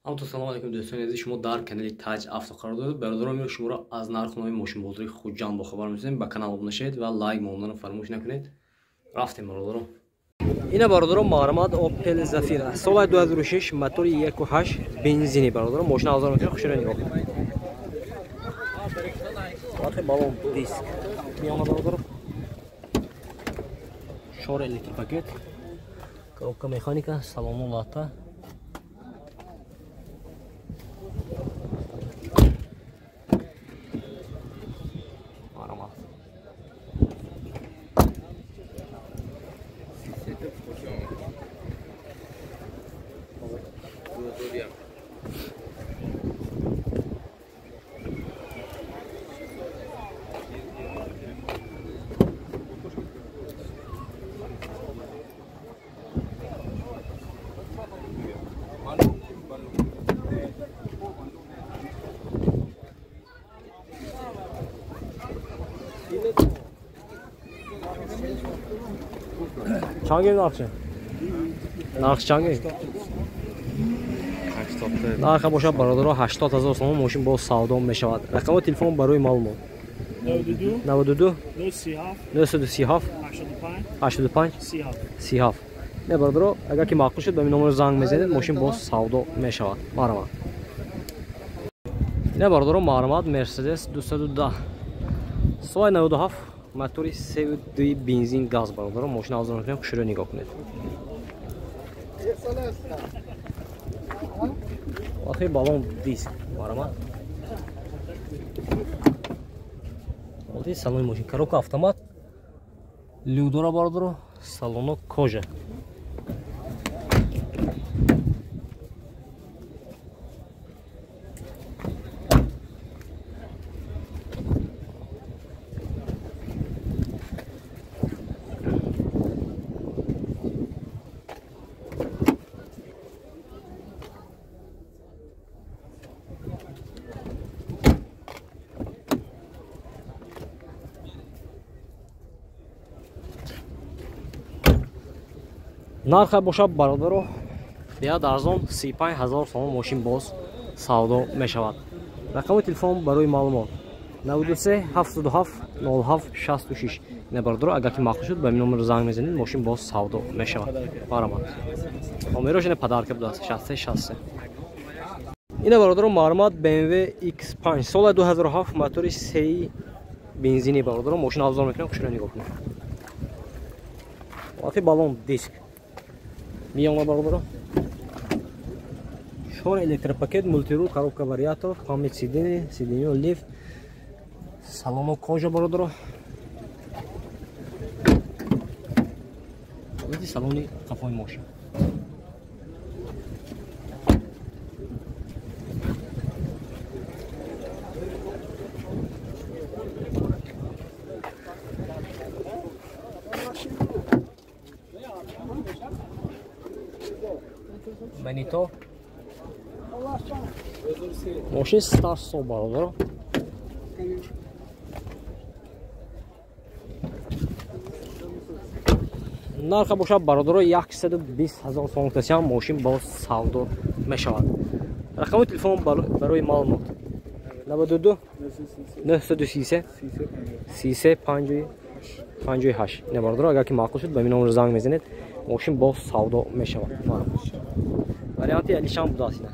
همونطور سلام علیکم دوستان عزیز، شما در کانال تاج افتا قرار دارید. برادران شما را از نرخ نوی ماشین بازاری خودجان با خبر می‌کنیم. به کانال ابونه شید و لایک موندن رو فراموش نکنید. رفتیم برادران. این برادران معرمت اوپل زفیر سال 2006 موتور 1.8 بنزینی برادران. ماشین هزار میکنه. خوش رو نگاه کنید. وقتی بالون دیسک میام برادران. شور الکتریک پاکت. коробка механика, салон лата. چند گیم نرخشه؟ نرخش چند گیم؟ 80. نرخ باشه برادرها 80,000 تومان ماشین با سودا میشود. رقم تلفن برای معلومات 92 937 85 37. نه برادرها اگر که معقول شد به این نمره زنگ میزنید ماشین با سودا میشود. معلومات. نه برادرها معلومات مرسدس 210 سال 97 موتور 3.2 بنزین گاز برادران. ماشین هزار میکنیم. خوش رو نگاه کنید. وقتی بالون دیسک معلومات. وقتی سالن ماشین коробка автомат людора برادران. салоно кожа. нарх бошад бародаро беяд арзон 35,000 сомон мошин боз савдо мешавад. рақами телефон барои маълумот 93 77 07 66. ина бародаро агар ки мақбул шуд ба ин номер занг мезанед мошин боз савдо мешавад. маълумот номерош ина падарка будааст 63 63. ина бародаро маълумот BMW X5 соли 2007 мотори 3 бензини бародаро. мошин авзор мекунам. хушро нигоҳ кунед. вақти балон диск میام برادران. شور الکتریک پاکت مولتیرول коробка вариатор память сиденье лифт салоно кожа برادران. видите салони қафои мошин. Benito. Мошин стар сол бародаро. нарх бошад бародаро 120,000 сомон тасиам мошин бо савдо мешавад. рақами телефон барои маълумот 92 933 33 58. не бародаро агар ки маъқул шуд ба ин номер занг мезанед мошин бо савдо мешавад. варианти алишан будааст ина.